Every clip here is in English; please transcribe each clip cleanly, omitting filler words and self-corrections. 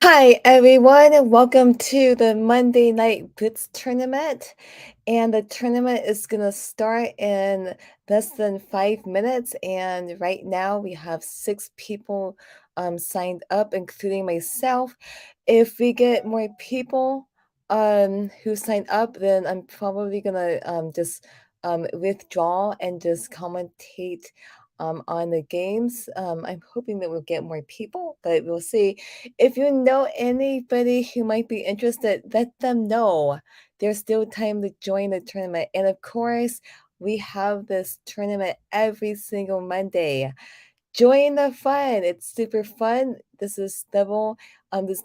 Hi, everyone, and welcome to the Monday Night Blitz tournament. And the tournament is going to start in less than 5 minutes. And right now, we have 6 people signed up, including myself. If we get more people who sign up, then I'm probably going to just withdraw and just commentate on the games. I'm hoping that we'll get more people, but we'll see. If you know anybody who might be interested, let them know. There's still time to join the tournament. And of course, we have this tournament every single Monday. Join the fun. It's super fun. This is level.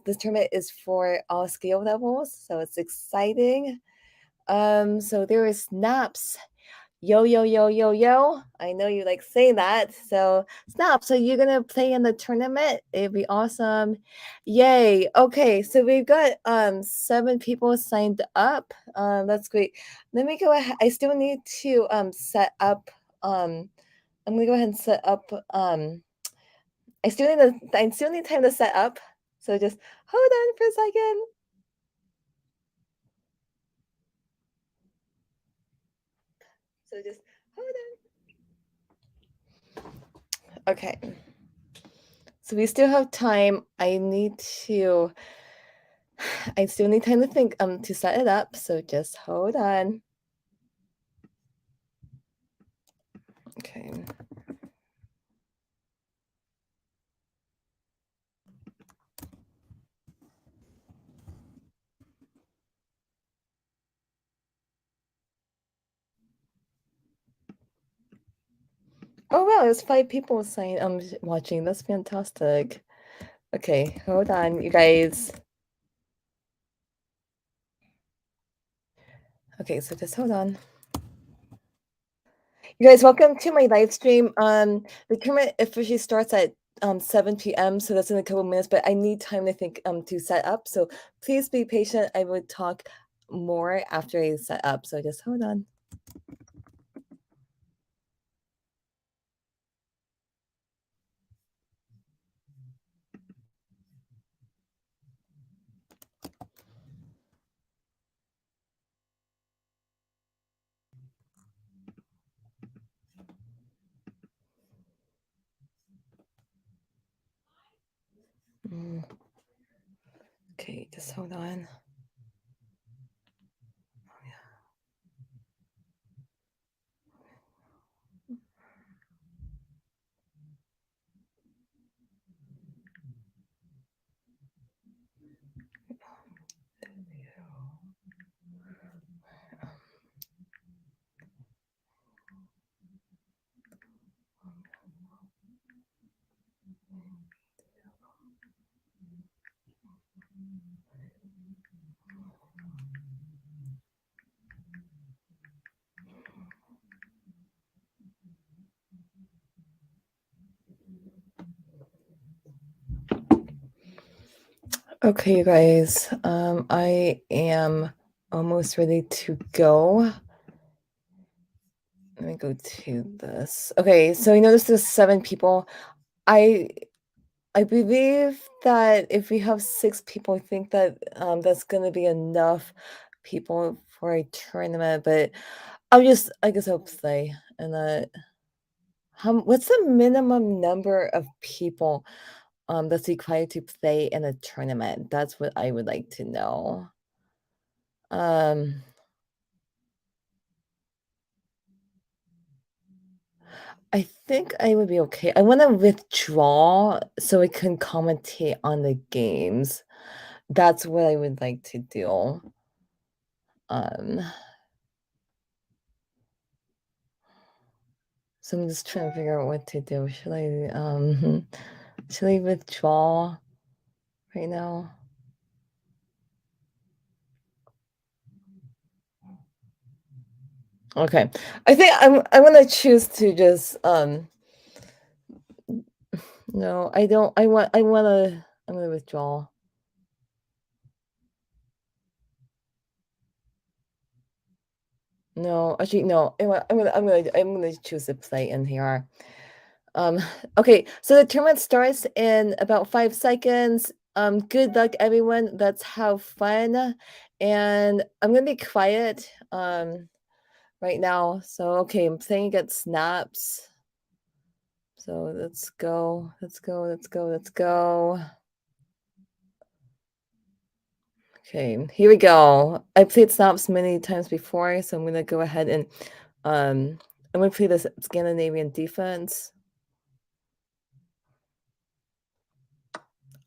This tournament is for all skill levels, so it's exciting. So there is snaps. Yo, yo, yo, yo, yo. I know you like saying that. So stop. So you're gonna play in the tournament? It'd be awesome. Yay. Okay, so we've got 7 people signed up. That's great. Let me go ahead. I still need to set up I'm gonna go ahead and set up I still need time to set up. So just hold on for a second. So just hold on. Okay. So we still have time. I still need time to think to set it up, so just hold on. Okay. Oh wow, there's 5 people saying watching. That's fantastic. Okay, hold on, you guys. Okay, so just hold on. You guys, welcome to my live stream. The tournament officially starts at 7 p.m. So that's in a couple minutes, but I need time to think to set up. So please be patient. I would talk more after I set up. So just hold on. Mm. Okay, just hold on. Okay, you guys, I am almost ready to go. Let me go to this. Okay, so you notice there's 7 people. I I believe that if we have 6 people, I think that that's gonna be enough people for a tournament. But I guess I'll play. And what's the minimum number of people that's required to play in a tournament? That's what I would like to know. Um, I think I would be okay. I want to withdraw so I can commentate on the games. That's what I would like to do. Um, so I'm just trying to figure out what to do. Should I withdraw right now? Okay. I think I'm gonna choose to just no, I don't I'm gonna withdraw. No, actually no. I'm gonna choose to play in here. Um okay, so the tournament starts in about 5 seconds. Good luck, everyone. Let's have fun. And I'm gonna be quiet right now. So okay, I'm playing against snaps. So let's go. Let's go. Let's go. Let's go. Okay, here we go. I played snaps many times before, so I'm gonna go ahead and I'm gonna play this Scandinavian defense.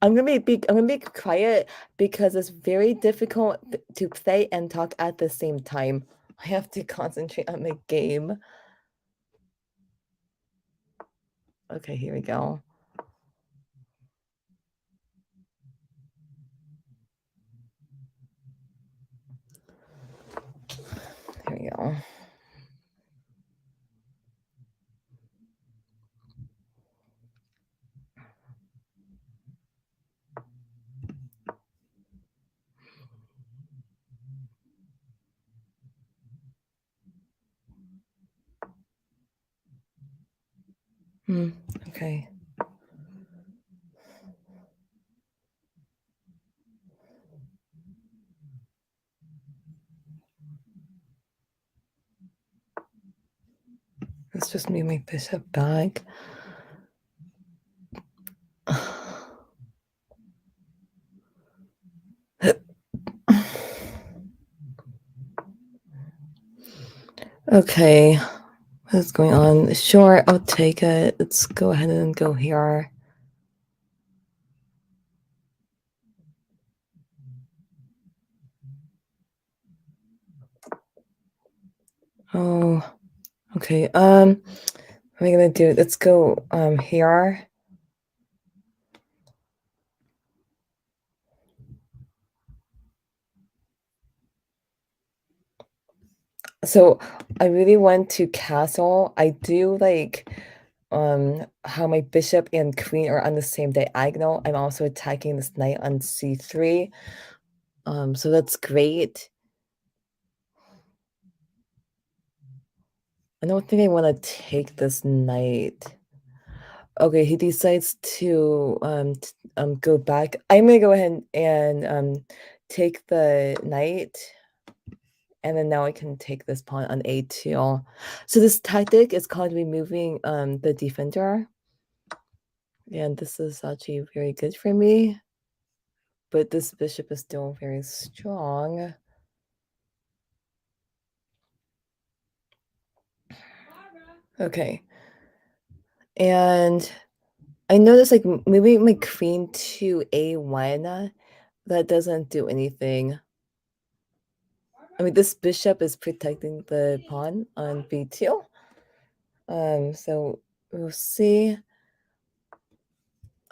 I'm gonna be quiet because it's very difficult to play and talk at the same time. I have to concentrate on the game. Okay, here we go. Here we go. Okay. Let's just move my bishop back. Okay, what's going on? Sure, I'll take it. Let's go ahead and go here. Oh, okay. What am I gonna do? Let's go here. So I really want to castle. I do like how my bishop and queen are on the same diagonal. I'm also attacking this knight on c3. So that's great. I don't think I want to take this knight. Okay, he decides to go back. I'm gonna go ahead and take the knight, and then now I can take this pawn on a2. So this tactic is called removing the defender, and this is actually very good for me. But this bishop is still very strong. Okay, and I noticed like moving my queen to a1 that doesn't do anything. I mean, this bishop is protecting the pawn on b2. So we'll see.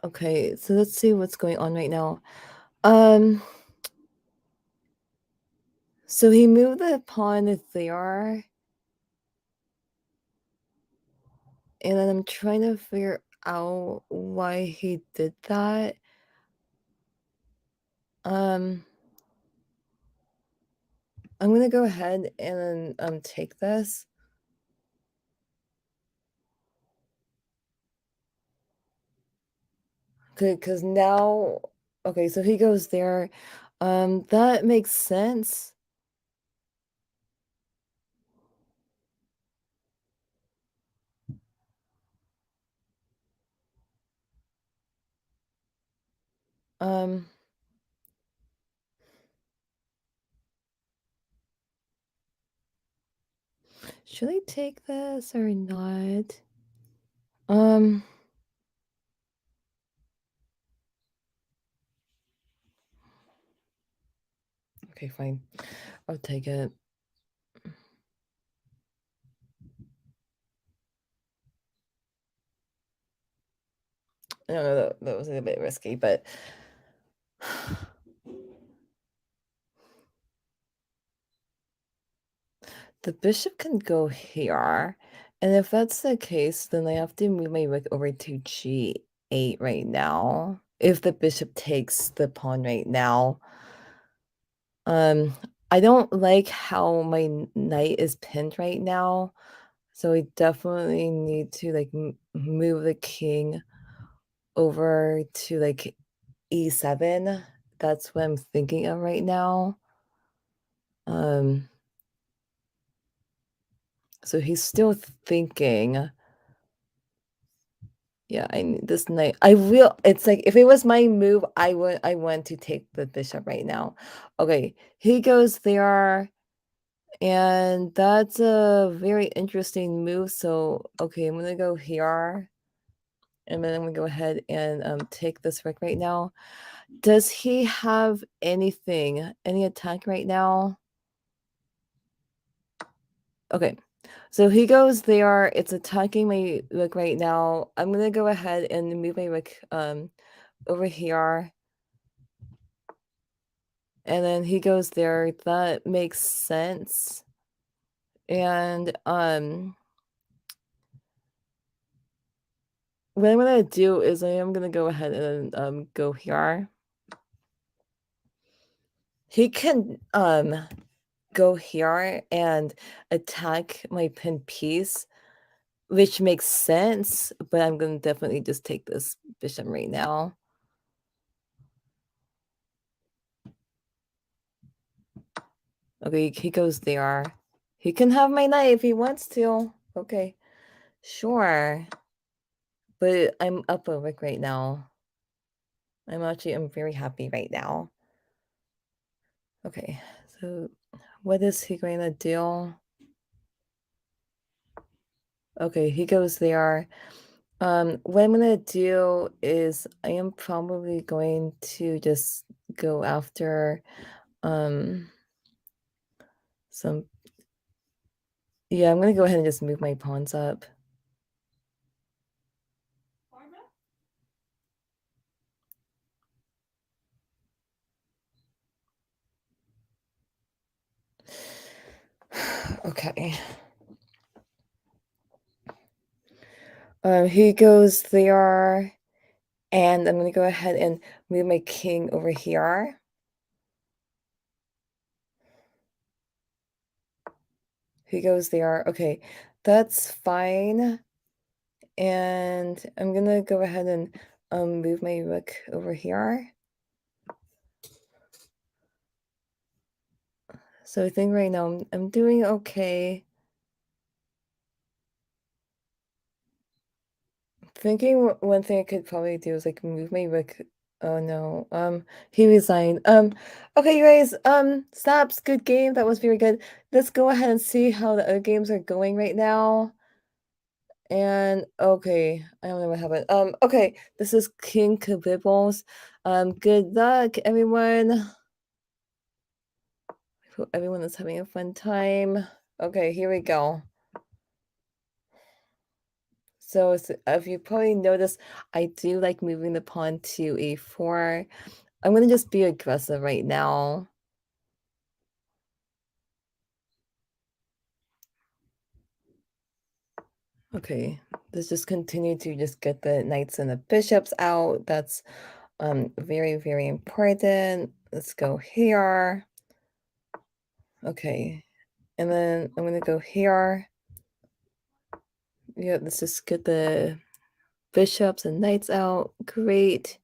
Okay, so let's see what's going on right now. So he moved the pawn there. And then I'm trying to figure out why he did that. I'm gonna go ahead and take this. Because now, okay, so he goes there. That makes sense. Um, should I take this or not? Okay, fine. I'll take it. I don't know, that was a bit risky, but the bishop can go here. And if that's the case, then I have to move my rook over to g8 right now. If the bishop takes the pawn right now. I don't like how my knight is pinned right now. So I definitely need to like move the king over to like e7. That's what I'm thinking of right now. So he's still thinking. Yeah, I need this knight. I will. It's like if it was my move, I want to take the bishop right now. Okay, he goes there, and that's a very interesting move. So okay, I'm gonna go here, and then I'm gonna go ahead and take this rook right now. Does he have anything, any attack right now? Okay, so he goes there. It's attacking my rook right now. I'm gonna go ahead and move my rook over here. And then he goes there. That makes sense. And what I'm gonna do is I am gonna go ahead and go here. He can go here and attack my pin piece, which makes sense, but I'm gonna definitely just take this bishop right now. Okay, he goes there. He can have my knight if he wants to. Okay, sure. But I'm up a rook right now. I'm very happy right now. Okay, so what is he going to do? Okay, he goes there. What I'm gonna do is I am probably going to just go after some. Yeah, I'm gonna go ahead and just move my pawns up. Okay. He goes there, and I'm gonna go ahead and move my king over here. He goes there. Okay, that's fine. And I'm gonna go ahead and move my rook over here. So I think right now I'm doing okay. Thinking one thing I could probably do is like move my rook. Oh no. He resigned. Okay, you guys. Snaps, good game. That was very good. Let's go ahead and see how the other games are going right now. And okay, I don't know what happened. Okay, this is King Kabibbles. Good luck, everyone. Hope everyone is having a fun time. Okay, here we go. So if you probably noticed, I do like moving the pawn to a4. I'm gonna just be aggressive right now. Okay, let's just continue to just get the knights and the bishops out. That's very, very important. Let's go here. Okay, and then I'm gonna go here. Yeah, let's just get the bishops and knights out. Great.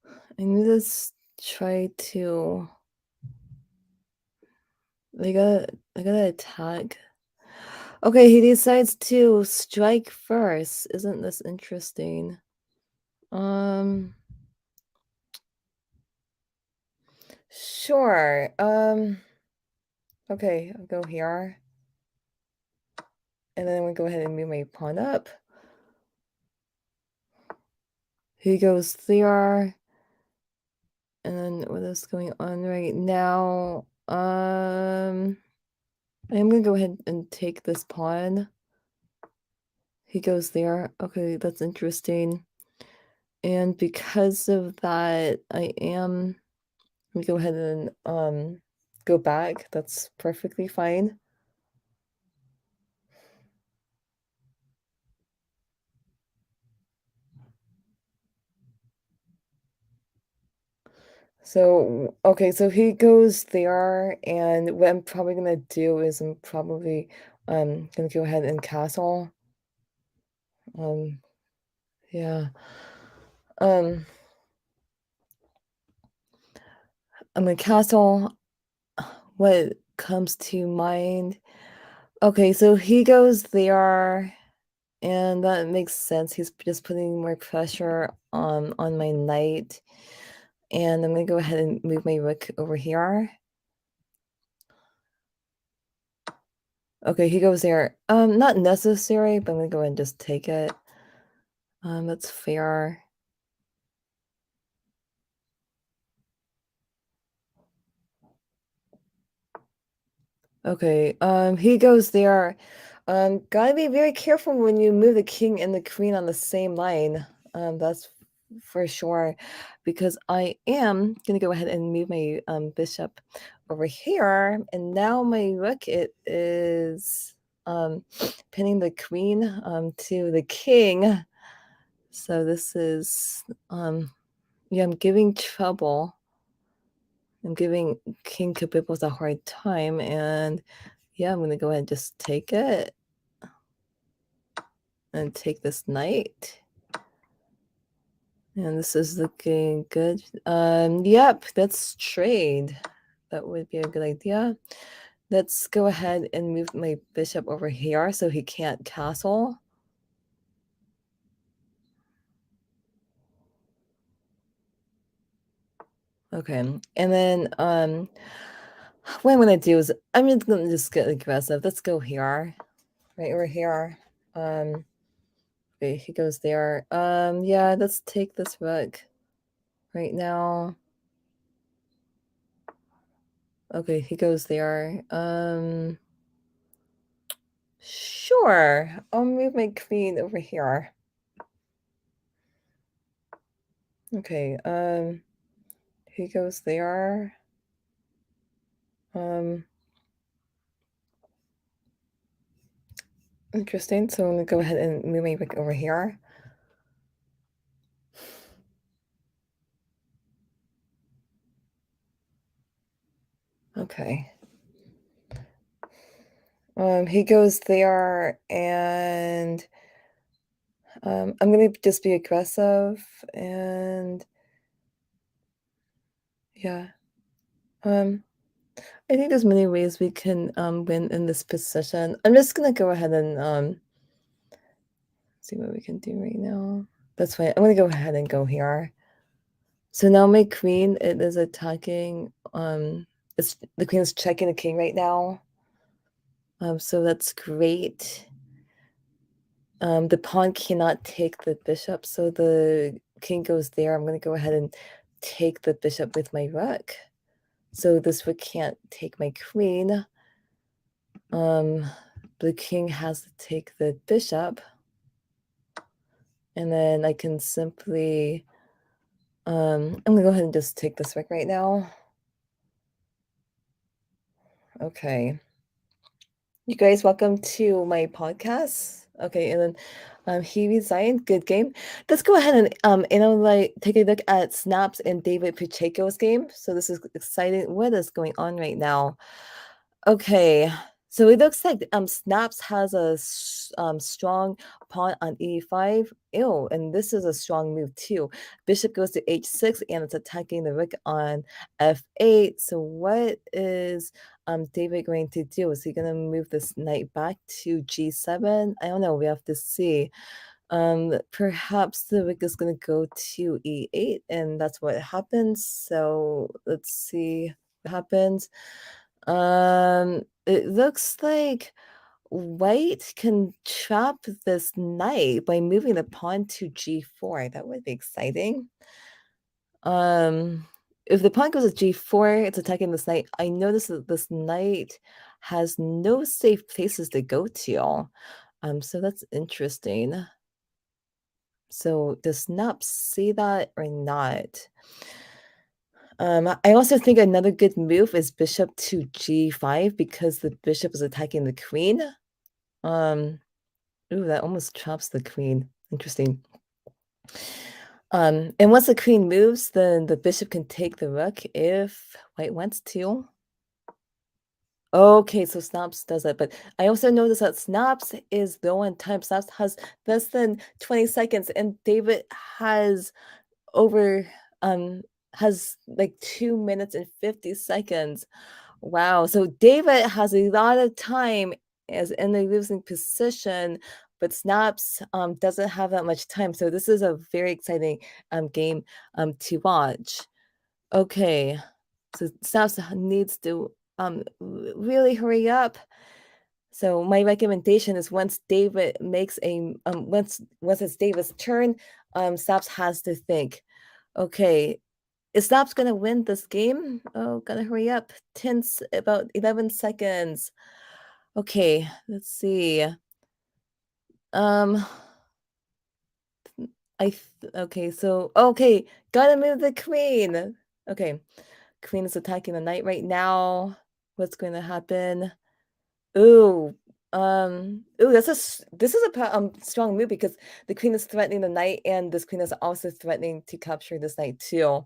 I need to try to. I gotta attack. Okay, he decides to strike first. Isn't this interesting? Um, sure. Okay, I'll go here. And then we go ahead and move my pawn up. He goes there. And then what is going on right now? I'm gonna go ahead and take this pawn. He goes there. Okay, that's interesting. And because of that, I am gonna go ahead and go back. That's perfectly fine. So, okay, so he goes there, and what I'm probably gonna do is I'm probably gonna go ahead and castle. Um, yeah. Um, I'm a castle. What comes to mind? Okay, so he goes there, and that makes sense. He's just putting more pressure on my knight, and I'm gonna go ahead and move my rook over here. Okay, he goes there. Not necessary, but I'm gonna go ahead and just take it. That's fair. Okay, he goes there. Gotta be very careful when you move the king and the queen on the same line. That's for sure, because I am gonna go ahead and move my bishop over here, and now my rook it is pinning the queen to the king. So this is yeah, I'm giving trouble. I'm giving King Kabibos a hard time, and yeah, I'm gonna go ahead and just take it and take this knight. And this is looking good. Yep, let's trade. That would be a good idea. Let's go ahead and move my bishop over here so he can't castle. Okay, and then what I'm gonna do is I'm just gonna get aggressive. Let's go here, right over here. Okay, he goes there. Yeah, let's take this rook right now. Okay, he goes there. Sure. I'll move my queen over here. Okay, he goes there. Um, Interesting. So I'm gonna go ahead and move my rook over here. Okay. He goes there, and I'm gonna just be aggressive, and yeah. I think there's many ways we can win in this position. I'm just gonna go ahead and see what we can do right now. That's fine. I'm gonna go ahead and go here. So now my queen it is attacking. It's the queen is checking the king right now. So that's great. The pawn cannot take the bishop, so the king goes there. I'm gonna go ahead and take the bishop with my rook. So this rook can't take my queen. The king has to take the bishop, and then I can simply I'm gonna go ahead and just take this rook right now. Okay. You guys, welcome to my podcast. Okay, and then he resigned. Good game. Let's go ahead and like take a look at Snaps and David Pacheco's game. So this is exciting. What is going on right now? Okay, so it looks like Snaps has a strong pawn on e5. Ew, and this is a strong move too. Bishop goes to h6, and it's attacking the rook on f8. So what is David going to do? Is he going to move this knight back to g7? I don't know. We have to see. Perhaps the rook is going to go to e8, and that's what happens. So let's see what happens. It looks like white can trap this knight by moving the pawn to g4. That would be exciting. If the pawn goes to g4, it's attacking this knight. I notice that this knight has no safe places to go to. So that's interesting. So does Snap see that or not? I also think another good move is bishop to g5 because the bishop is attacking the queen. Ooh, that almost traps the queen. Interesting. And once the queen moves, then the bishop can take the rook if white wants to. Okay, so Snaps does it, but I also noticed that Snaps is low on time. Snaps has less than 20 seconds, and David has over has like 2 minutes and 50 seconds. Wow. So David has a lot of time as in a losing position, but Snaps doesn't have that much time. So this is a very exciting game to watch. Okay. So Snaps needs to really hurry up. So my recommendation is once David makes a once it's David's turn, Snaps has to think, okay, is Snaps gonna win this game? Oh, gotta hurry up. About 11 seconds. Okay, let's see. Um, okay, so okay, gotta move the queen. Okay, queen is attacking the knight right now. What's going to happen? Ooh, ooh, this is a strong move because the queen is threatening the knight, and this queen is also threatening to capture this knight too.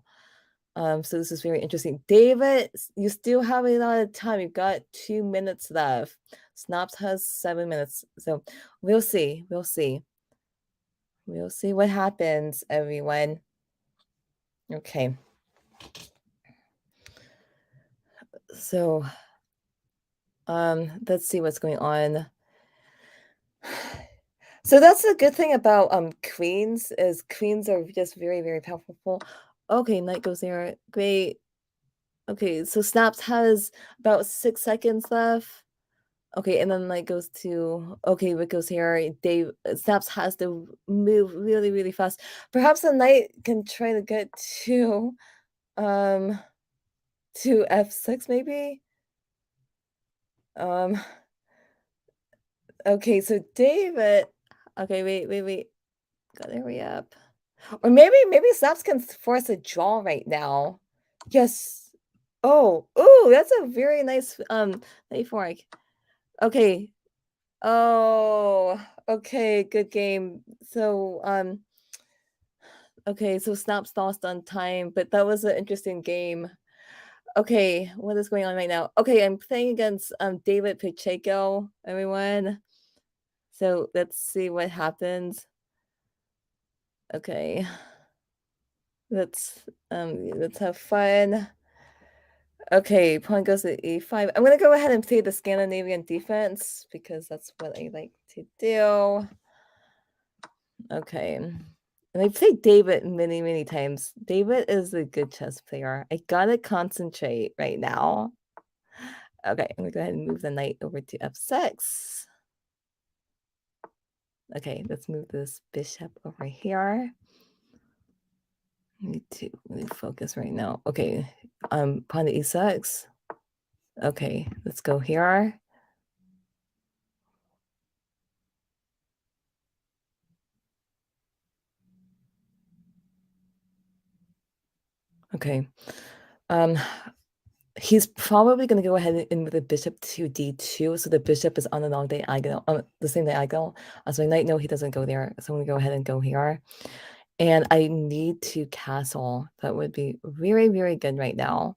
So this is very interesting. David, you still have a lot of time. You've got 2 minutes left. Snaps has 7 minutes. So we'll see. We'll see. We'll see what happens, everyone. Okay. So let's see what's going on. So that's the good thing about queens is queens are just very, very powerful. Okay, knight goes there. Great. Okay, so Snaps has about 6 seconds left. Okay, and then like goes to okay, what goes here? Dave Snaps has to move really, really fast. Perhaps the knight can try to get um to F6 maybe. Um okay, so David. Okay, wait. Gotta hurry up. Or maybe Snaps can force a draw right now. Yes. Oh, ooh, that's a very nice knight fork. Okay, oh, okay, good game. So, okay, so Snaps lost on time, but that was an interesting game. Okay, what is going on right now? Okay, I'm playing against David Pacheco, everyone. So let's see what happens. Okay. Let's have fun. Okay, pawn goes to e5. I'm gonna go ahead and play the Scandinavian defense because that's what I like to do. Okay. And I played David many, many times. David is a good chess player. I gotta concentrate right now. Okay, I'm gonna go ahead and move the knight over to f6. Okay, let's move this bishop over here. I need to really focus right now. Okay, pawn to e6. Okay, let's go here. Okay. He's probably going to go ahead and with the bishop to d2, so the bishop is on the long diagonal, the same diagonal. So I might know he doesn't go there, so I'm going to go ahead and go here. And I need to castle. That would be very, very good right now.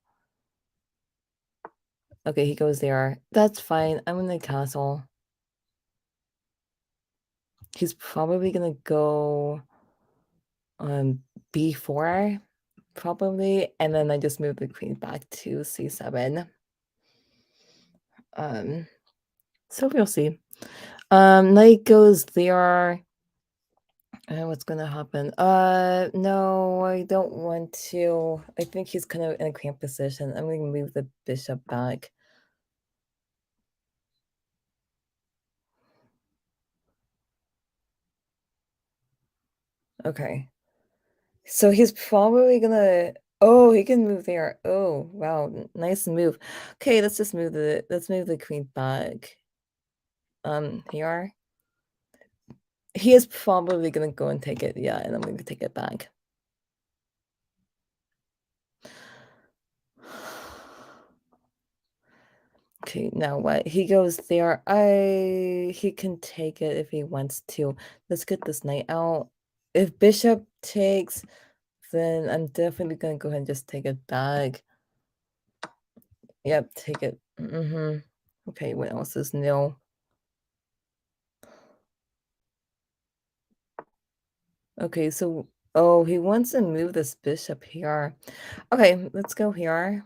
Okay, he goes there. That's fine. I'm going to castle. He's probably going to go b4, probably, and then I just move the queen back to c7. So we'll see. Knight goes there. What's gonna happen? No, I don't want to. I think he's kind of in a cramped position. I'm gonna move the bishop back. Okay. So he's probably gonna. Oh, he can move there. Oh, wow, nice move. Okay, let's move the queen back. Here. He is probably gonna go and take it. Yeah, and I'm gonna take it back. Okay, now what? He goes there. He can take it if he wants to. Let's get this knight out. If bishop takes, then I'm definitely gonna go ahead and just take it back. Yep, take it. Okay, what else is new? Okay, so Oh, he wants to move this bishop here. Okay, let's go here.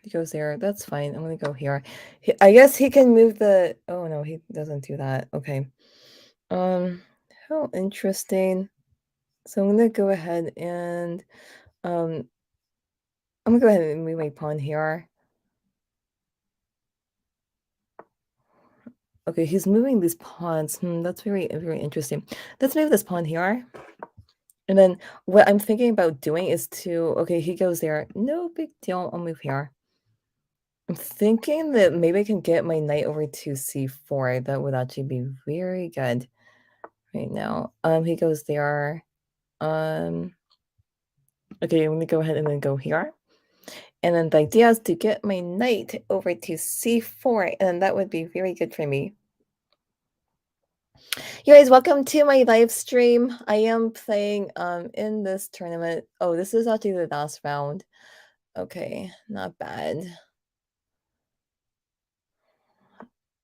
He goes there. That's fine. I'm gonna go here. I guess he can move the. Oh no, he doesn't do that. Okay. Um, how interesting. So I'm gonna go ahead and um, I'm gonna go ahead and move my pawn here. Okay, he's moving these pawns. That's very, very interesting. Let's move this pawn here. And then what I'm thinking about doing is to, okay, he goes there. No big deal. I'll move here. I'm thinking that maybe I can get my knight over to c4. That would actually be very good right now. He goes there. Um, okay, I'm gonna go ahead and then go here. And then the idea is to get my knight over to c4, and that would be very good for me. You guys, welcome to my live stream. I am playing in this tournament. Oh, this is actually the last round. Okay, not bad.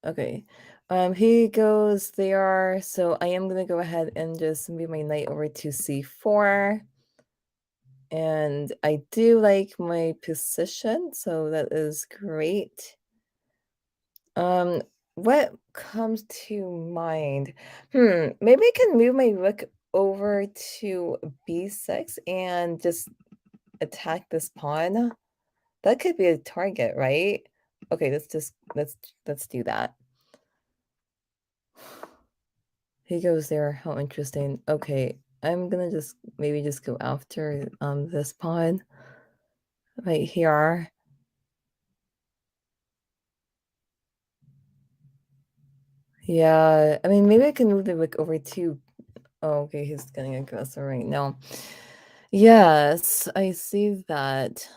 Okay. He goes there, so I am gonna go ahead and just move my knight over to c4. And I do like my position, so that is great. Um, what comes to mind? Maybe I can move my rook over to b6 and just attack this pawn. That could be a target, right? Okay, let's do that. He goes there. How interesting. Okay, I'm gonna just maybe just go after this pawn right here. Yeah, I mean maybe I can move the rook over to. Oh, okay, he's getting aggressive right now. Yes, I see that.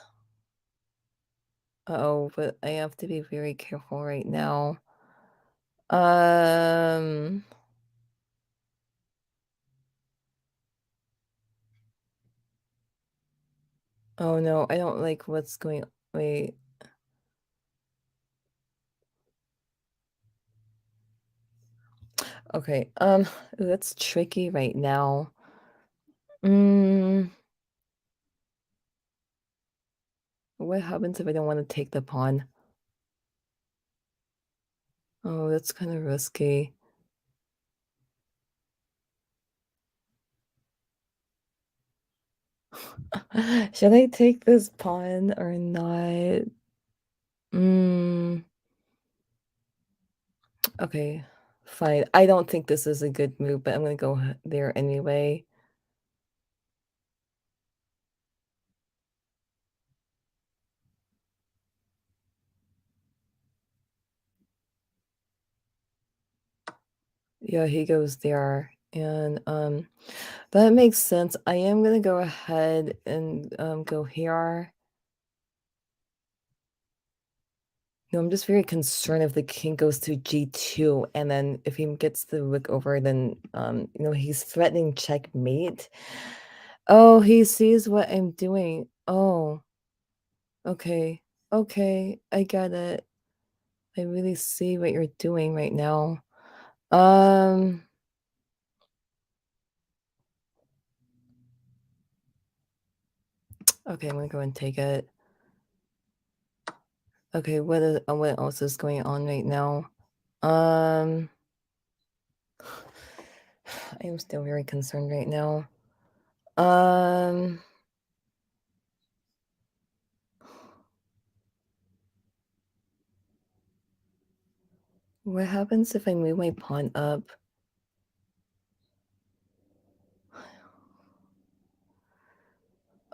Oh, but I have to be very careful right now. Um. Oh no, I don't like what's going. Wait. Okay. That's tricky right now. What happens if I don't want to take the pawn? Oh, that's kind of risky. Should I take this pawn or not? Mm, okay, fine. I don't think this is a good move, but I'm gonna go there anyway. Yeah, he goes there. And that makes sense. I am gonna go ahead and go here. No, I'm just very concerned if the king goes to g2, and then if he gets the rook over, then he's threatening checkmate. Oh, he sees what I'm doing. Oh, okay. Okay, I get it. I really see what you're doing right now. Um, okay, I'm gonna go and take it. Okay, what else is going on right now? Um, I am still very concerned right now. Um, what happens if I move my pawn up?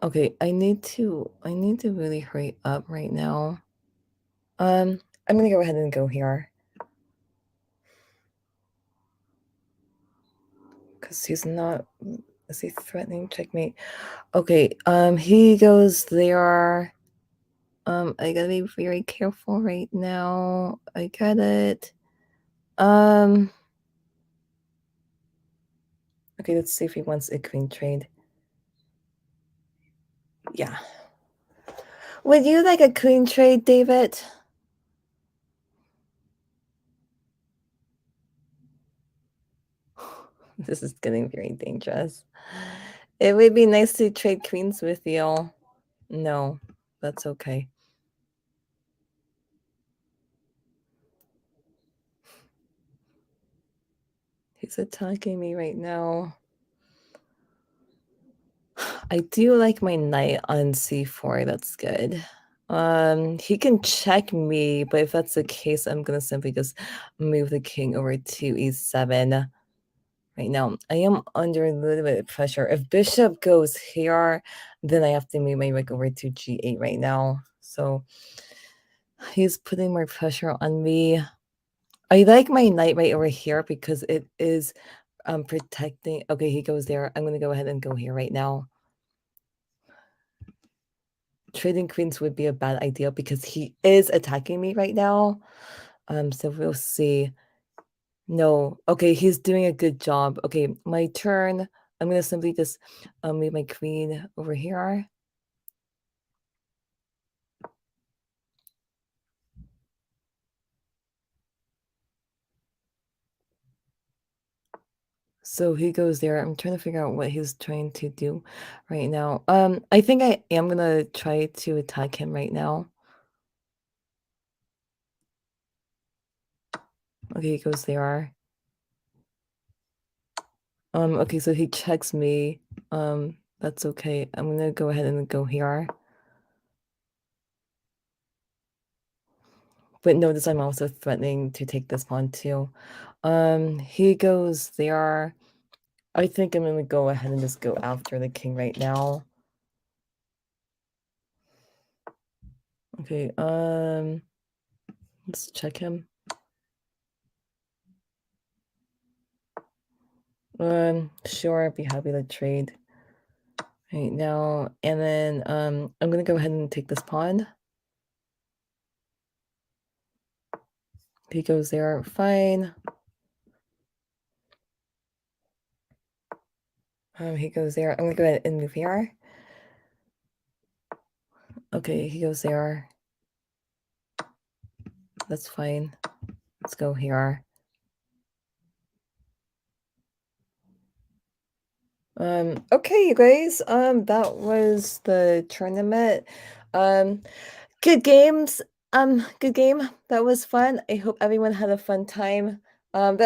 Okay, I need to really hurry up right now. I'm gonna go ahead and go here. Because he's not, is he threatening checkmate? Okay, he goes there. I gotta be very careful right now. I got it. Um, okay, let's see if he wants a queen trade. Yeah. Would you like a queen trade, David? This is getting very dangerous. It would be nice to trade queens with you. No, that's okay. He's attacking me right now. I do like my knight on c4. That's good. He can check me, but if that's the case, I'm gonna simply just move the king over to e7. Right now, I am under a little bit of pressure. If bishop goes here, then I have to move my rook over to g8 right now. So he's putting more pressure on me. I like my knight right over here because it is protecting. Okay, he goes there. I'm gonna go ahead and go here right now. Trading queens would be a bad idea because he is attacking me right now. So we'll see. No, okay, he's doing a good job. Okay, my turn. I'm gonna simply just move my queen over here. So he goes there. I'm trying to figure out what he's trying to do right now. I think I am gonna try to attack him right now. Okay, he goes there. Okay, so he checks me. That's okay. I'm gonna go ahead and go here. But notice I'm also threatening to take this pawn too. He goes there. I think I'm gonna go ahead and just go after the king right now. Okay, let's check him. Sure, I'd be happy to trade right now. And then I'm gonna go ahead and take this pawn. He goes there, fine. He goes there. I'm gonna go ahead and move here. Okay, he goes there. That's fine. Let's go here. Okay, you guys. That was the tournament. Um, good games. Good game. That was fun. I hope everyone had a fun time.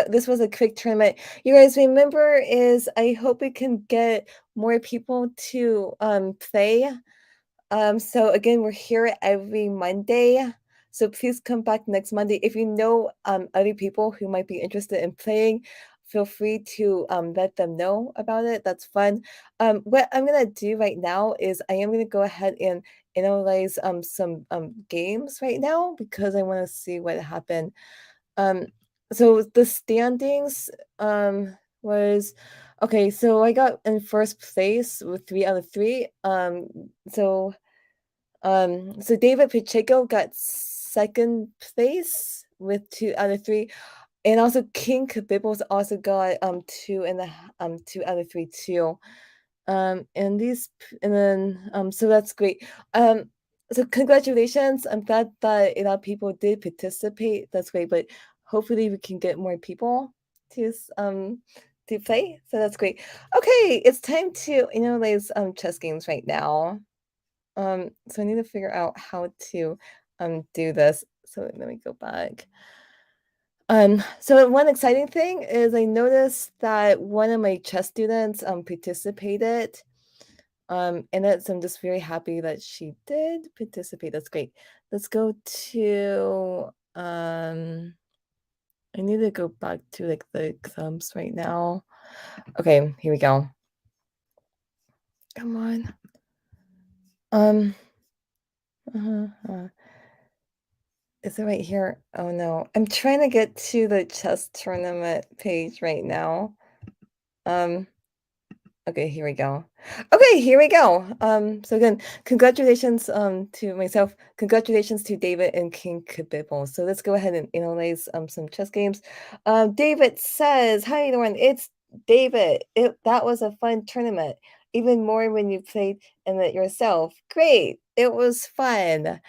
This was a quick tournament. You guys remember is I hope we can get more people to play. So again, we're here every Monday. So please come back next Monday. If you know other people who might be interested in playing, feel free to let them know about it. That's fun. What I'm gonna do right now is I am gonna go ahead and analyze some games right now because I want to see what happened. Um, so the standings was okay. So I got in first place with 3 out of 3. So David Pacheco got second place with 2 out of 3, and also King Kabibbles also got 2 out of 3 too. And these and then so that's great. So congratulations. I'm glad that a lot of people did participate. That's great, but hopefully we can get more people to play. So that's great. Okay, it's time to analyze chess games right now. So I need to figure out how to do this. So let me go back. So one exciting thing is I noticed that one of my chess students participated. And that's I'm just very happy that she did participate. That's great. Let's go to I need to go back to like the clubs right now. Okay, here we go. Come on. Uh, Is it right here? Oh no. I'm trying to get to the chess tournament page right now. Um, okay, here we go. Okay, here we go. So again, congratulations to myself. Congratulations to David and King Kabibble. So let's go ahead and analyze some chess games. David says, "Hi everyone, it's David. That was a fun tournament. Even more when you played in it yourself. Great. It was fun.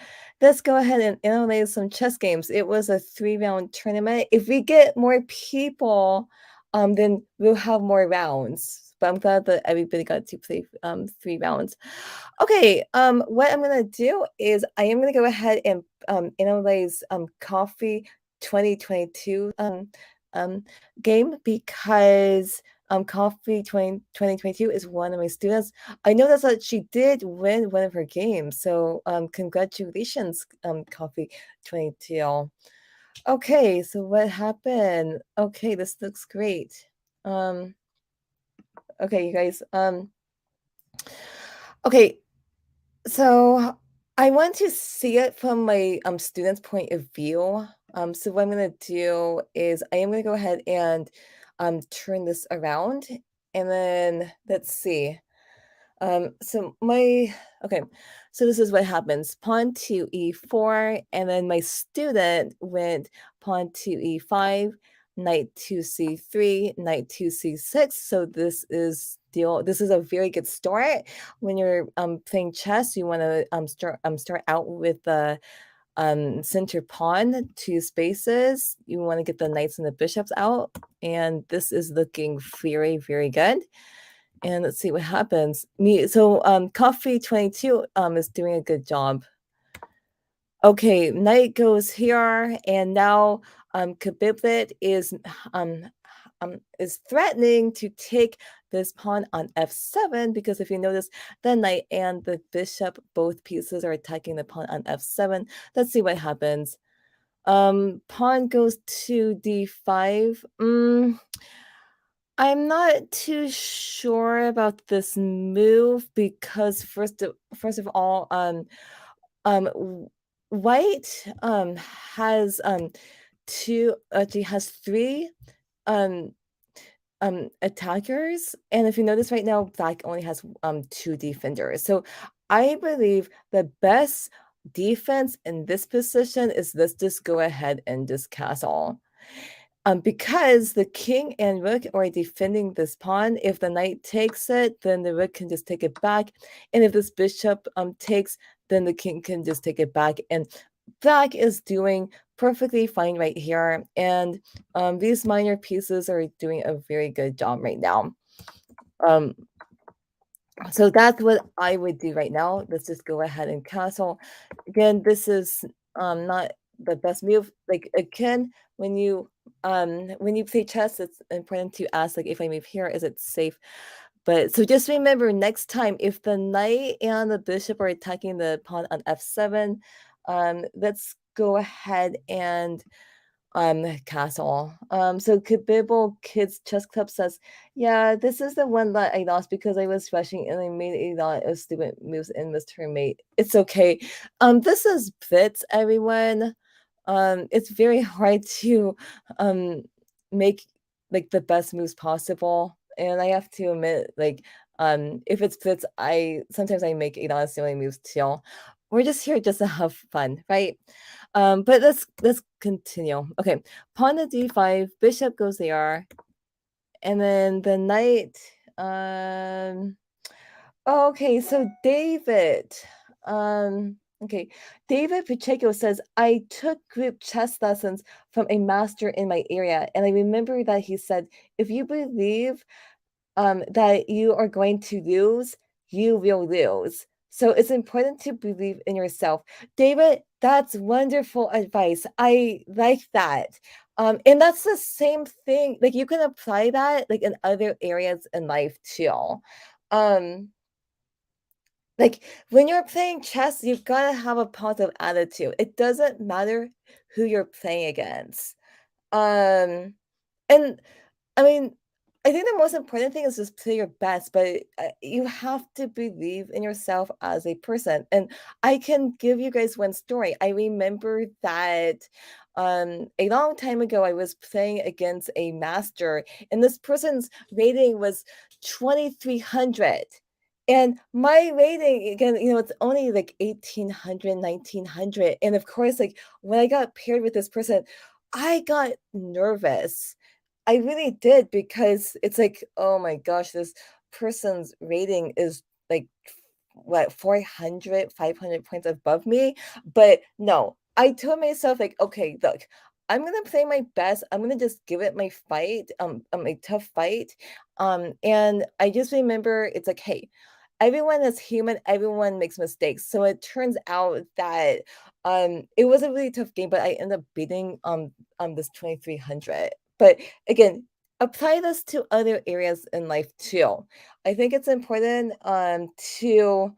Let's go ahead and analyze some chess games. It was a 3-round tournament. If we get more people then we'll have more rounds. But I'm glad that everybody got to play 3 rounds. Okay, what I'm gonna do is I am gonna go ahead and analyze Coffee 2022 um game because Coffee 2022 is one of my students. I noticed that she did win one of her games, so congratulations, Coffee 22. Okay, so what happened? Okay, this looks great. Um, okay, you guys. Okay, so I want to see it from my student's point of view. So what I'm gonna do is I am gonna go ahead and turn this around, and then let's see. So my okay, so this is what happens. Pawn to e4, and then my student went pawn to e5, knight to c3, knight to c6. So this is a very good start. When you're playing chess, you want to start out with the center pawn, 2 spaces. You want to get the knights and the bishops out, and this is looking very, very good. And let's see what happens. Coffee 22 is doing a good job. Okay, knight goes here, and now Kbiblit is threatening to take this pawn on f7, because if you notice, the knight and the bishop, both pieces are attacking the pawn on f7. Let's see what happens. Pawn goes to d5. I'm not too sure about this move because first of all, white has two actually has three um attackers, and if you notice right now, black only has 2 defenders. So I believe the best defense in this position is let's just go ahead and just castle. Because the king and rook are defending this pawn. If the knight takes it, then the rook can just take it back. And if this bishop takes, then the king can just take it back. And black is doing perfectly fine right here. And these minor pieces are doing a very good job right now. So that's what I would do right now. Let's just go ahead and castle. Again, this is not the best move. Like again, when you play chess, it's important to ask, like, if I move here, is it safe? But so just remember, next time, if the knight and the bishop are attacking the pawn on f7, let's go ahead and castle. So Kibibble Kids Chess Club says, yeah, this is the one that I lost because I was rushing and I made a lot of stupid moves and missed her mate. It's okay. This is Blitz, everyone. It's very hard to make like the best moves possible. And I have to admit, like, if it's Blitz, I sometimes I make a lot of silly moves too. We're just here just to have fun, right? But let's continue. Okay, pawn to d5, bishop goes there, and then the knight. Okay, so David. Okay, David Pacheco says, I took group chess lessons from a master in my area, and I remember that he said, if you believe that you are going to lose, you will lose. So it's important to believe in yourself. David, that's wonderful advice. I like that. And that's the same thing. Like you can apply that like in other areas in life too. Um, like when you're playing chess, you've got to have a positive attitude. It doesn't matter who you're playing against. And I mean, I think the most important thing is just play your best, but you have to believe in yourself as a person. And I can give you guys one story. I remember that a long time ago, I was playing against a master, and this person's rating was 2,300. And my rating, again, it's only like 1,800, 1,900. And of course, like when I got paired with this person, I got nervous. I really did, because it's like, oh my gosh, this person's rating is like what, 400, 500 points above me. But no, I told myself, like, okay, look, I'm gonna play my best. I'm gonna just give it my fight, a tough fight. And I just remember it's like, hey, everyone is human, everyone makes mistakes. So it turns out that it was a really tough game, but I ended up beating this 2300. But again, apply this to other areas in life too. I think it's important to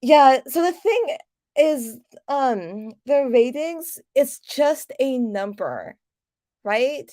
yeah, so the thing is, the ratings is just a number, right?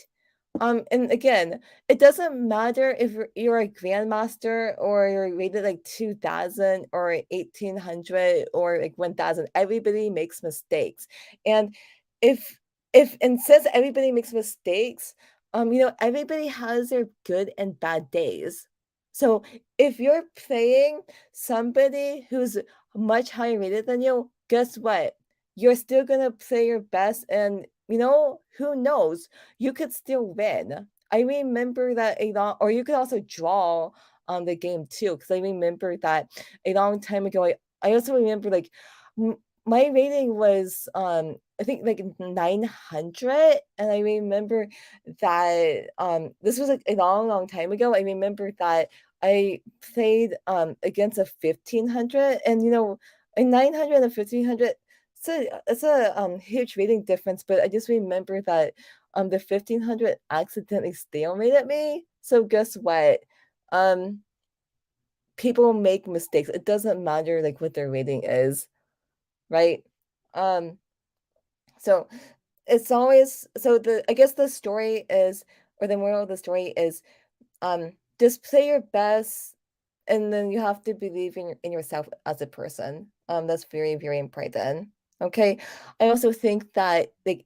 And again, it doesn't matter if you're a grandmaster or you're rated like 2000 or 1800 or like 1000. Everybody makes mistakes. And if and since everybody makes mistakes, everybody has their good and bad days. So if you're playing somebody who's much higher rated than you, guess what? You're still gonna play your best, and who knows? You could still win. I remember that a long or you could also draw on the game too, because I remember that a long time ago, I also remember, like, m my rating was, I think, like, 900, and I remember that, this was, like, a long, long time ago. I remember that I played, against a 1500, and, a 900 and a 1500, it's a huge rating difference, but I just remember that the 1500 accidentally stalemated me. So guess what? Um, People make mistakes. It doesn't matter like what their rating is, right? Um, so it's always so the I guess the story is, or the moral of the story is, just play your best, and then you have to believe in yourself as a person. That's very, very important. Okay. I also think that like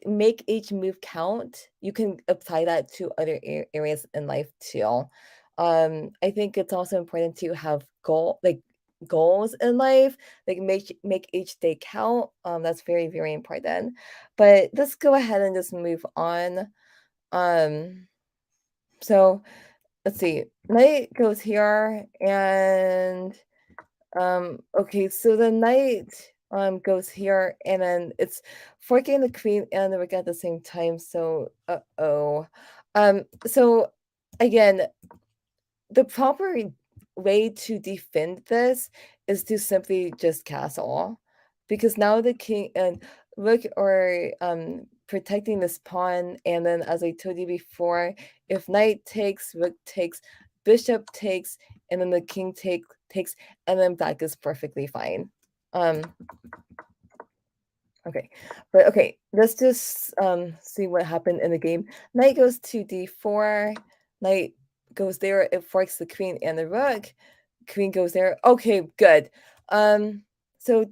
make each move count. You can apply that to other areas in life too. I think it's also important to have goals in life, like make each day count. That's very, very important. But let's go ahead and just move on. Um, so let's see. Knight goes here, and okay, so the knight goes here, and then it's forking the queen and the rook at the same time. So uh-oh. So again, the proper way to defend this is to simply just castle, because now the king and rook are protecting this pawn, and then as I told you before, if knight takes, rook takes, bishop takes, and then the king takes, and then black is perfectly fine. Um, Okay, but okay, let's just see what happened in the game. Knight goes to d4, knight goes there, it forks the queen and the rook. Queen goes there. Okay, good. Um, so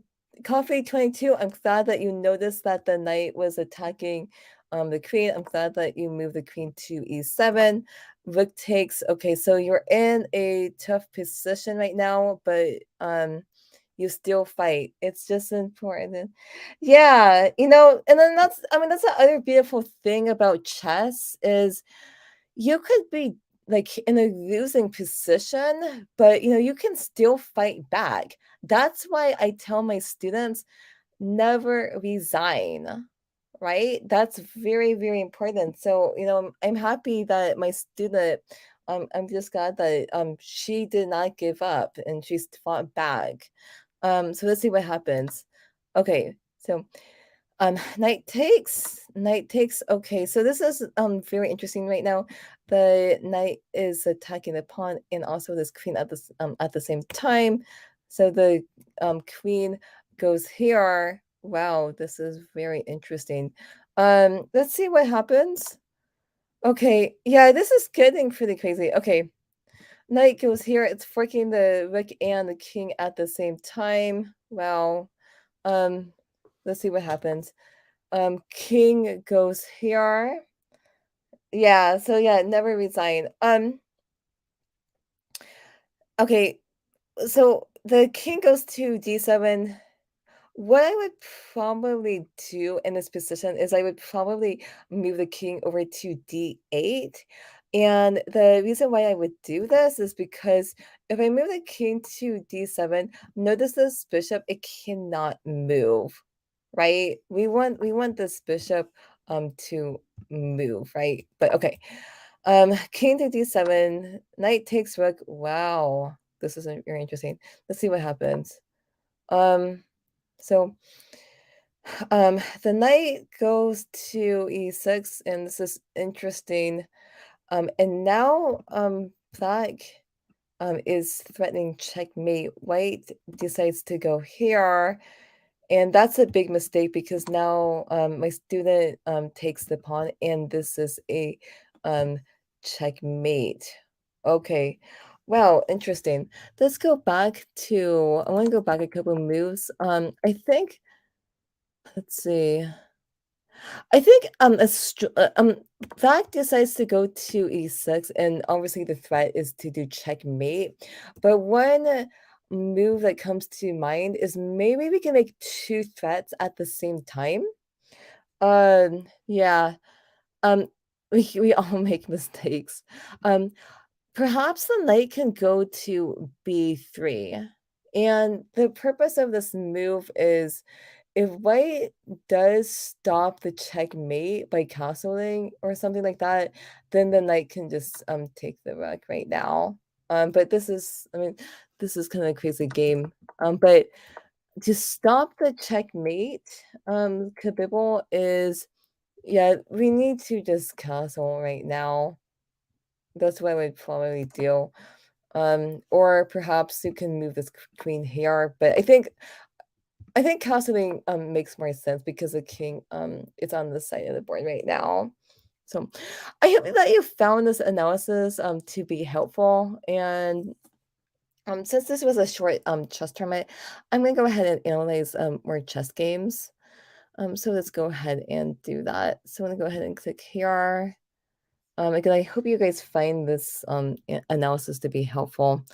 Coffee 22, I'm glad that you noticed that the knight was attacking the queen. I'm glad that you moved the queen to e7. Rook takes. Okay, so you're in a tough position right now, but you still fight. It's just important. Yeah, and then that's the other beautiful thing about chess is you could be like in a losing position, but you can still fight back. That's why I tell my students never resign, right? That's very, very important. So, I'm happy that my student, I'm just glad that she did not give up and she's fought back. So let's see what happens. Okay, so knight takes. Okay, so this is very interesting right now. The knight is attacking the pawn and also this queen at the same time. So the queen goes here. Wow, this is very interesting. Let's see what happens. Okay, yeah, this is getting pretty crazy. Okay, knight goes here. It's forking the rook and the king at the same time. Wow. Um, let's see what happens. King goes here. Yeah, so yeah, never resign. Okay, so the king goes to d7. What I would probably do in this position is I would probably move the king over to d8. And the reason why I would do this is because if I move the king to d7, notice this bishop, it cannot move, right? We want this bishop to move, right? But okay. King to d7, knight takes rook. Wow, this is very interesting. Let's see what happens. So the knight goes to e6, and this is interesting. And now black is threatening checkmate. White decides to go here, and that's a big mistake because now my student takes the pawn, and this is a um, checkmate. Okay. Wow, interesting. Let's go back to, I want to go back a couple moves. I think, let's see. I think Black decides to go to e6, and obviously the threat is to do checkmate. But one move that comes to mind is maybe we can make two threats at the same time. Yeah. Um, we all make mistakes. Um, Perhaps the knight can go to b3. And the purpose of this move is if white does stop the checkmate by castling or something like that, then the knight can just take the rook right now. But this is, I mean, this is kind of a crazy game. But to stop the checkmate, Kabibble is, yeah, we need to just castle right now. That's what I would probably do. Or perhaps you can move this queen here, but I think castling makes more sense because the king is on the side of the board right now. So I hope that you found this analysis to be helpful. And since this was a short chess tournament, I'm gonna go ahead and analyze more chess games. So let's go ahead and do that. So I'm gonna go ahead and click here. Again, I hope you guys find this analysis to be helpful.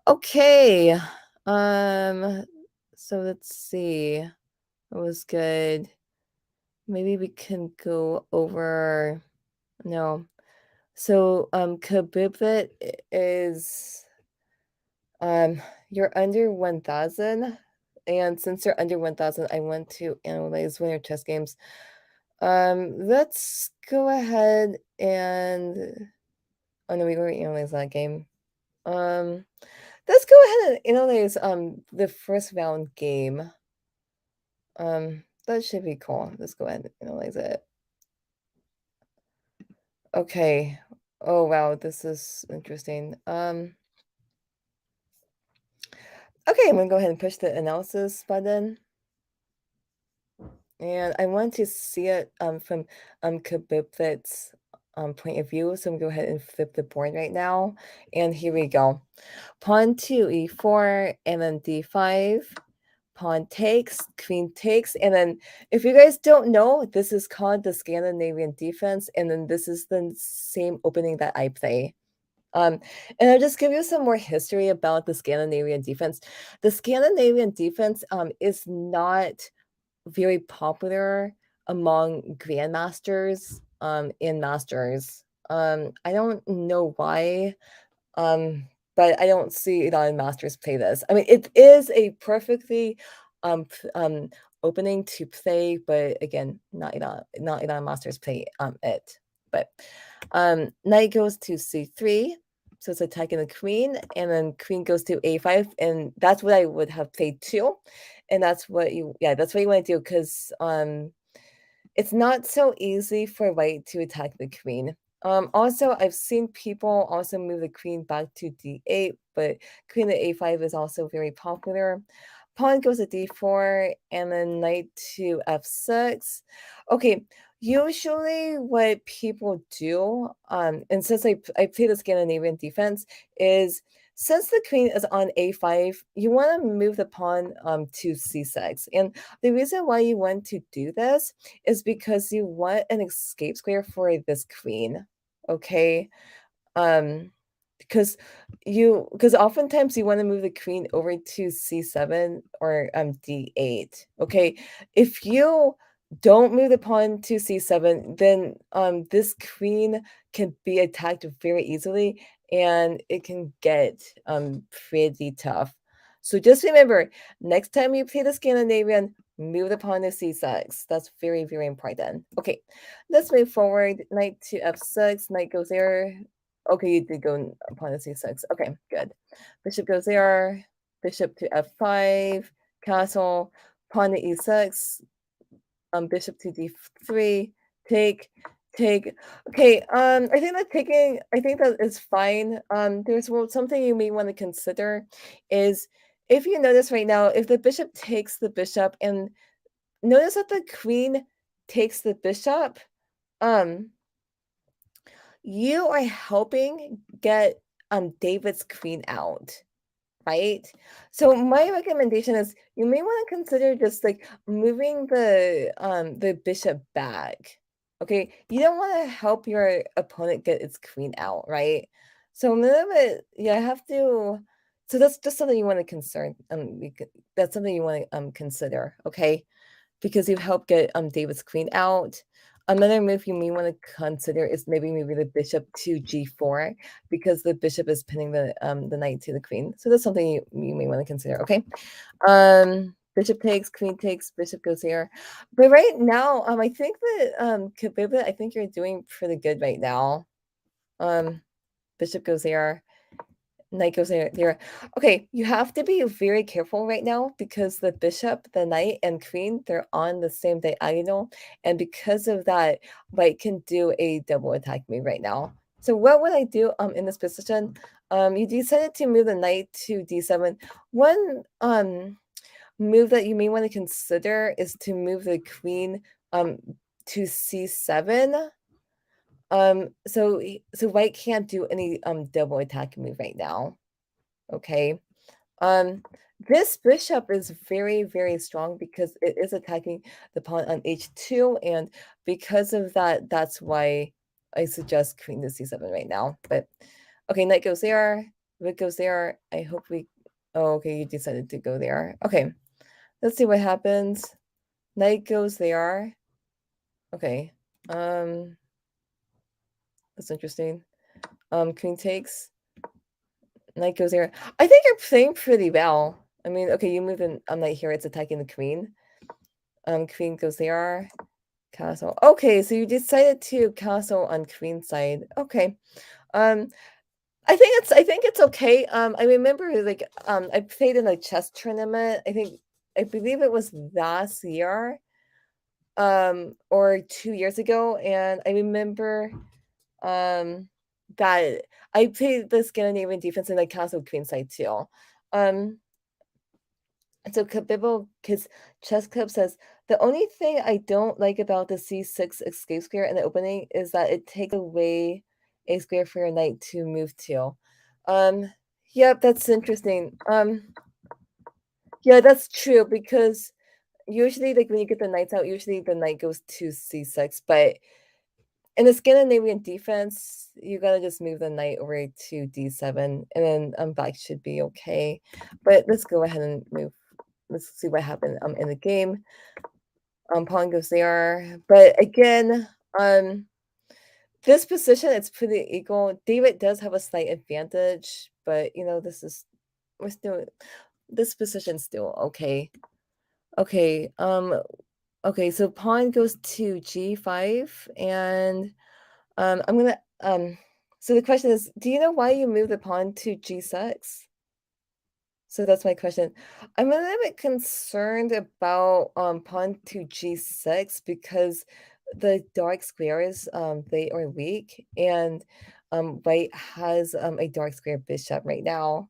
Okay. Um, so let's see. That was good. Maybe we can go over. No. So Kabiblet is you're under 1,000. And since you're under 1,000, I want to analyze winner chess games. Let's go ahead and oh no, we already analyzed that game. Um, let's go ahead and analyze the first round game. That should be cool. Let's go ahead and analyze it. Okay. Oh wow, this is interesting. Okay, I'm gonna go ahead and push the analysis button. And I want to see it from Kabiblet's point of view. So I'm gonna go ahead and flip the board right now. And here we go. Pawn to e4 and then d5. Pawn takes, queen takes, and then if you guys don't know, this is called the Scandinavian Defense, and then this is the same opening that I play. And I'll just give you some more history about the Scandinavian Defense. The Scandinavian Defense is not very popular among grandmasters and masters. I don't know why, um, but I don't see a lot of masters play this. I mean, it is a perfectly opening to play, but again, not a lot of masters play it. But knight goes to c3, so it's attacking the queen, and then queen goes to a5, and that's what I would have played too. And that's what that's what you want to do because it's not so easy for white to attack the queen. Also, I've seen people also move the queen back to d8, but queen to a5 is also very popular. Pawn goes to d4, and then knight to f6. Okay, usually what people do, and since I play the Scandinavian defense, is since the queen is on a5, you want to move the pawn to c6. And the reason why you want to do this is because you want an escape square for this queen. Okay. Um, because oftentimes you want to move the queen over to c7 or d8. Okay. If you don't move the pawn to c7, then this queen can be attacked very easily and it can get pretty tough. So just remember, next time you play the Scandinavian, Move the pawn to c6. That's very, very important. Okay, let's move forward. Knight to f6. Knight goes there. Okay, you did go pawn to c6. Okay, good. Bishop goes there. Bishop to f5. Castle. Pawn to e6. Bishop to d3. Take. Take. Okay. I think that is fine. There's something you may want to consider is if you notice right now, if the bishop takes the bishop and notice that the queen takes the bishop, um, you are helping get David's queen out, right? So my recommendation is you may want to consider just like moving the bishop back. Okay, you don't want to help your opponent get its queen out, right? So a little bit, yeah, I have to. So that's just something you want to concern. That's something you want to consider. Okay, because you've helped get David's queen out. Another move you may want to consider is maybe the bishop to g4 because the bishop is pinning the knight to the queen. So that's something you may want to consider. Okay. Bishop takes, queen takes, bishop goes here. But right now, I think that Kabiba, I think you're doing pretty good right now. Bishop goes here. Knight goes there. Okay, you have to be very careful right now because the bishop, the knight, and queen, they're on the same diagonal. And because of that, white can do a double attack move right now. So what would I do in this position? You decided to move the knight to d7. One move that you may want to consider is to move the queen to c7. So white can't do any double attack move right now. Okay. Um, this bishop is very, very strong because it is attacking the pawn on h2, and because of that, that's why I suggest queen to c7 right now. But okay, knight goes there, rook goes there. I hope we. Oh, okay, you decided to go there. Okay, let's see what happens. Knight goes there. Okay. That's interesting. Queen takes. Knight goes there. I think you're playing pretty well. I mean, okay, you move the knight here. It's attacking the queen. Queen goes there. Castle. Okay, so you decided to castle on queen side. Okay. Um, I think it's okay. I remember like I played in a chess tournament. I believe it was last year, or 2 years ago, and I remember that I played the Scandinavian defense in the castle queen side too. Um, so Kabibble Kids Chess Club says the only thing I don't like about the C6 escape square in the opening is that it takes away a square for your knight to move to. Um, yep, that's interesting. Yeah, that's true because usually, like when you get the knights out, usually the knight goes to C6, but in the Scandinavian defense, you gotta just move the knight over to D7, and then black should be okay. But let's go ahead and move. Let's see what happened in the game. Pawn goes there, but again, this position it's pretty equal. David does have a slight advantage, but you know we're still this position's still okay. Okay, okay, so pawn goes to G5, and I'm gonna so the question is, do you know why you moved the pawn to G6? So that's my question. I'm a little bit concerned about pawn to G6 because the dark squares they are weak, and white has a dark square bishop right now.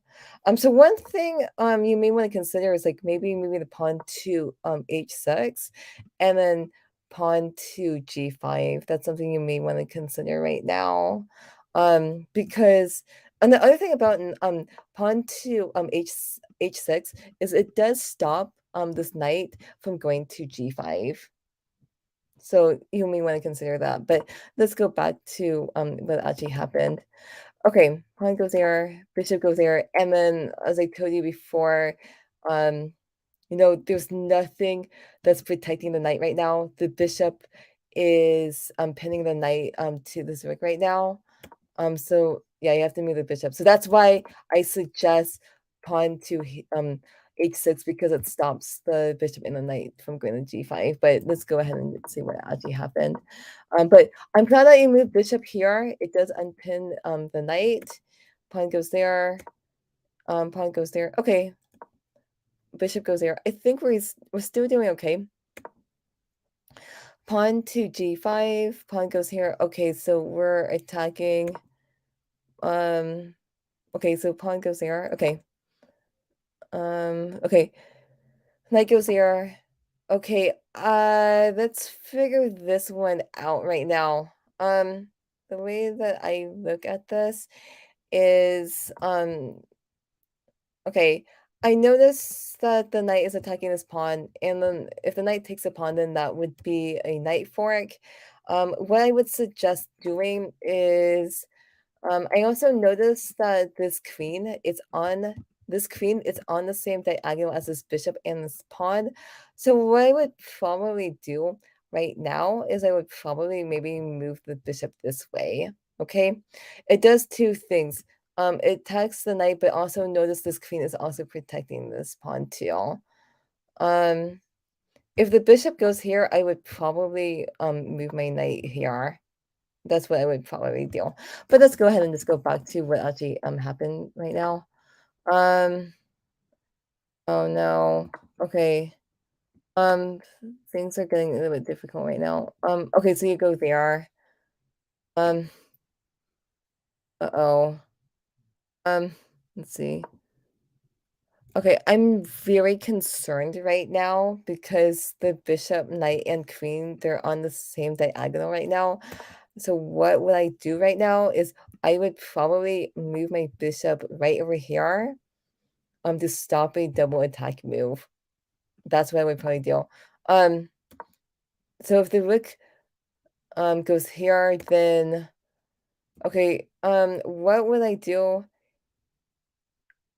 So one thing you may want to consider is like maybe moving the pawn to H6 and then pawn to G5. That's something you may want to consider right now. Because and the other thing about pawn to h6 is it does stop this knight from going to g5. So you may want to consider that. But let's go back to what actually happened. Okay, pawn goes there, bishop goes there, and then as I told you before, um, there's nothing that's protecting the knight right now. The bishop is pinning the knight to this rook right now. So yeah, you have to move the bishop. So that's why I suggest pawn to h6 because it stops the bishop and the knight from going to g5. But let's go ahead and see what actually happened. But I'm glad that you moved bishop here. It does unpin the knight. Pawn goes there. Pawn goes there. Okay. Bishop goes there. I think we're still doing okay. Pawn to g5. Pawn goes here. Okay, so we're attacking. Okay, so pawn goes there. Okay. Okay. Knight goes here. Okay, let's figure this one out right now. The way that I look at this is, okay, I notice that the knight is attacking this pawn, and then if the knight takes a pawn, then that would be a knight fork. What I would suggest doing is I also noticed that this queen is on the same diagonal as this bishop and this pawn. So what I would probably do right now is I would probably maybe move the bishop this way. Okay, it does two things. It attacks the knight, but also notice this queen is also protecting this pawn too. Um, if the bishop goes here, I would probably move my knight here. That's what I would probably do. But let's go ahead and just go back to what actually happened right now. Um oh no. Okay. Um things are getting a little bit difficult right now. Okay, so you go there. Um uh-oh. Um let's see. Okay, I'm very concerned right now because the bishop, knight, and queen, they're on the same diagonal right now. So what would I do right now is I would probably move my bishop right over here to stop a double attack move. That's what I would probably do. Um, so if the rook goes here, then okay, what would I do?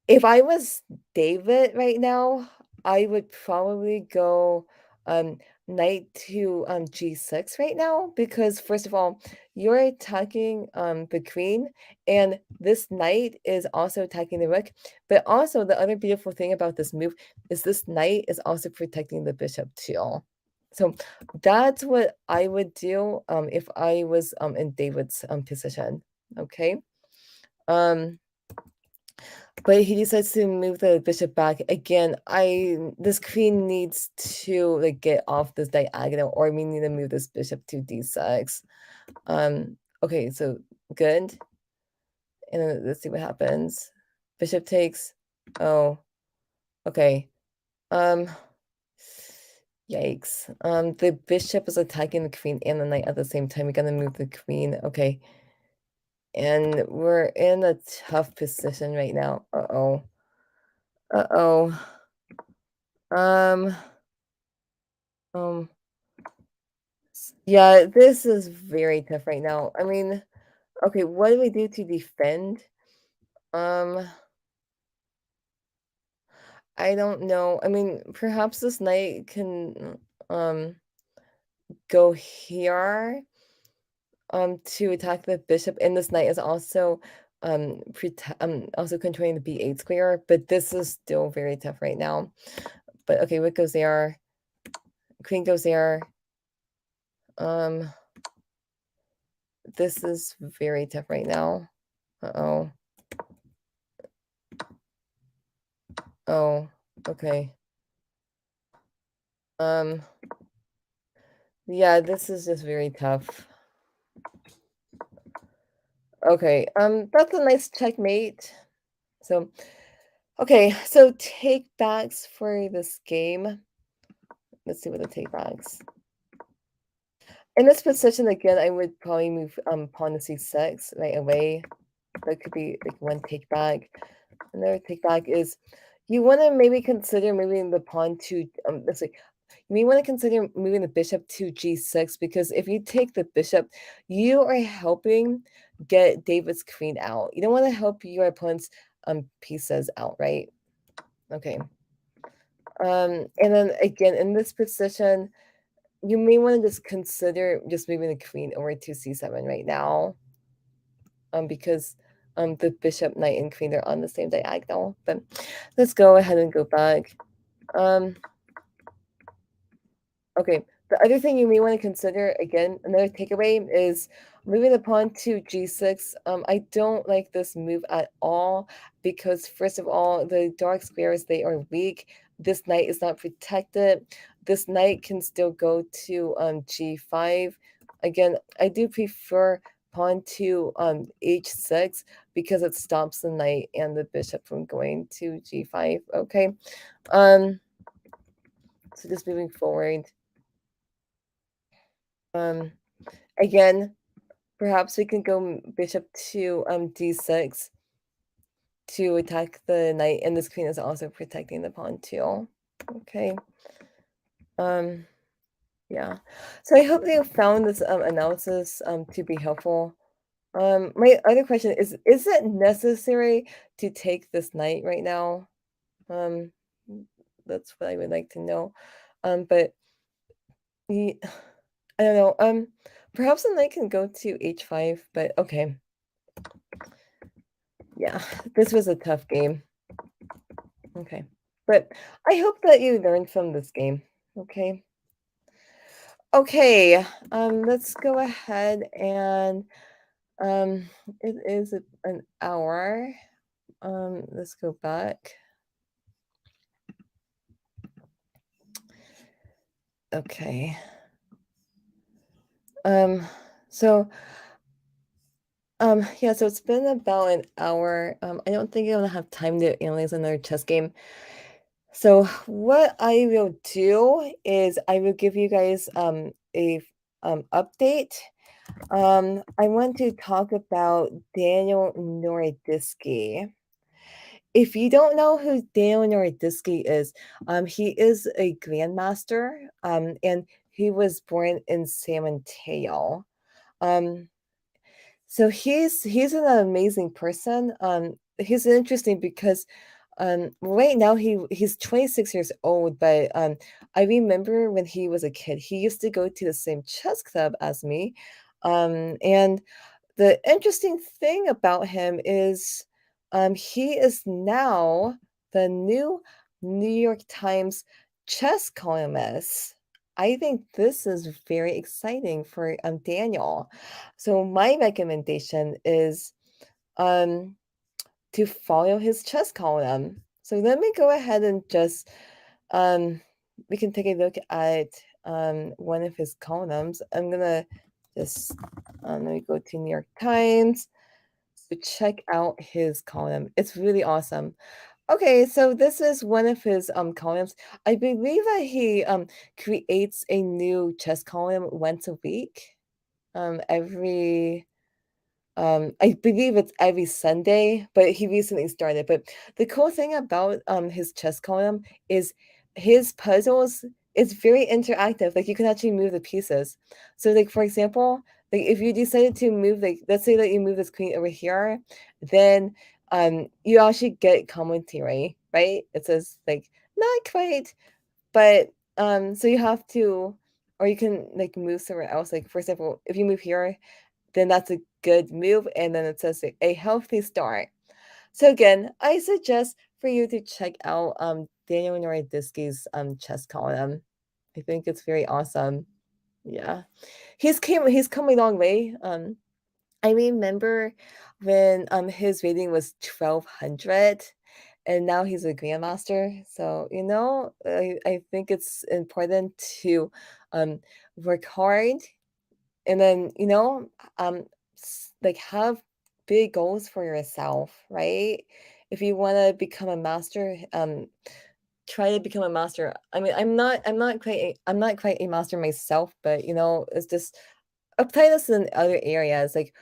If I was David right now, I would probably go um knight to g6 right now because first of all, you're attacking the queen and this knight is also attacking the rook. But also the other beautiful thing about this move is this knight is also protecting the bishop too. So that's what I would do if I was in David's position. Okay. Um but he decides to move the bishop back. Again, this queen needs to like get off this diagonal, or we need to move this bishop to d6. Okay, so good. And then let's see what happens. Bishop takes. Oh, okay. Um, yikes. The bishop is attacking the queen and the knight at the same time. We gotta move the queen. Okay. And we're in a tough position right now. Uh-oh. Uh-oh. Um, um, yeah, this is very tough right now. I mean, okay, what do we do to defend? Um, I don't know. I mean, perhaps this knight can go here to attack the bishop, and this knight is also also controlling the b8 square, but this is still very tough right now. But okay, rook goes there, queen goes there. Um, this is very tough right now. Uh-oh. Oh, okay. Um, yeah, this is just very tough. Okay, that's a nice checkmate. So, okay, so take backs for this game. Let's see what the take backs. In this position again, I would probably move pawn to c6 right away. That could be like one take back. Another take back is you want to maybe consider moving the pawn to let's see. You may want to consider moving the bishop to g6 because if you take the bishop, you are helping get David's queen out. You don't want to help your opponent's pieces out, right? Okay. And then again in this position, you may want to just consider just moving the queen over to c7 right now. Because the bishop, knight, and queen are on the same diagonal. But let's go ahead and go back. Okay, the other thing you may want to consider, again, another takeaway is moving the pawn to g6. I don't like this move at all because, first of all, the dark squares, they are weak. This knight is not protected. This knight can still go to g5. Again, I do prefer pawn to h6 because it stops the knight and the bishop from going to g5. Okay, so just moving forward. Again, perhaps we can go bishop to d6 to attack the knight, and this queen is also protecting the pawn too. Okay. Yeah. So I hope you found this analysis to be helpful. My other question is it necessary to take this knight right now? Um, that's what I would like to know. But I don't know. Perhaps the knight can go to h5, but okay. Yeah, this was a tough game. Okay. But I hope that you learned from this game. Okay. Okay. Let's go ahead and it is an hour. Let's go back. Okay. So yeah, so it's been about an hour. I don't think I'm gonna have time to analyze another chess game. So what I will do is I will give you guys a update. I want to talk about Daniel Norodisky. If you don't know who Daniel Norodisky is, he is a grandmaster, and he was born in San Mateo. Um, so he's an amazing person. He's interesting because right now he's 26 years old, but I remember when he was a kid, he used to go to the same chess club as me. And the interesting thing about him is he is now the new New York Times chess columnist. I think this is very exciting for Daniel. So my recommendation is um, to follow his chess column. So let me go ahead and just um, we can take a look at one of his columns. I'm gonna just let me go to New York Times to check out his column. It's really awesome. Okay, so this is one of his columns. I believe that he creates a new chess column once a week. Every I believe it's every Sunday, but he recently started. But the cool thing about his chess column is his puzzles is very interactive. Like you can actually move the pieces. So like for example, like if you decided to move like let's say that you move this queen over here, then you actually get commentary, right? It says like not quite, but so you have to or you can like move somewhere else. Like for example, if you move here, then that's a good move. And then it says a healthy start. So again, I suggest for you to check out Daniel Norodisky's chess column. I think it's very awesome. Yeah. He's come a long way. I remember when his rating was 1200 and now he's a grandmaster. So, I think it's important to work hard and then like have big goals for yourself, right? If you want to become a master, try to become a master. I mean, I'm not quite a master myself, but it's just apply this in other areas, like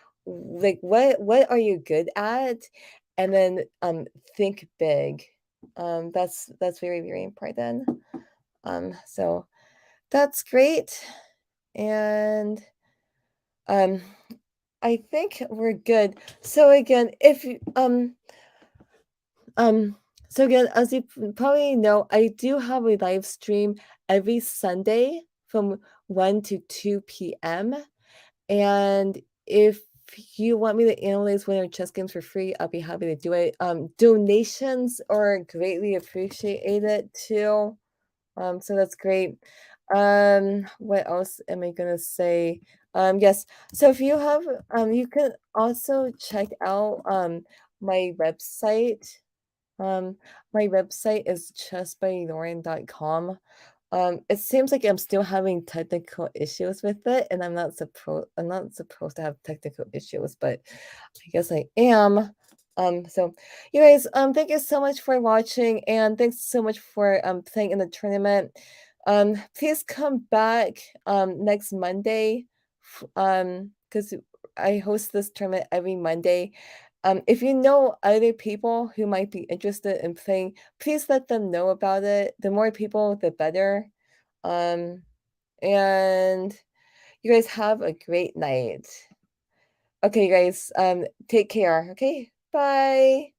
what are you good at, and then think big. That's very, very important. So that's great. And um I think we're good. So again, if you so again, as you probably know, I do have a live stream every Sunday from 1 to 2 p.m. And if you want me to analyze one of your chess games for free, I'll be happy to do it. Donations are greatly appreciated too. So that's great. What else am I gonna say? Yes. So if you have, you can also check out my website. Um, my website is chessbylauren.com. It seems like I'm still having technical issues with it, and I'm not supposed to have technical issues, but I guess I am. So you guys, thank you so much for watching, and thanks so much for playing in the tournament. Please come back next Monday, because I host this tournament every Monday. If you know other people who might be interested in playing, please let them know about it. The more people, the better. Um, and you guys have a great night. Okay, you guys, take care. Okay, bye.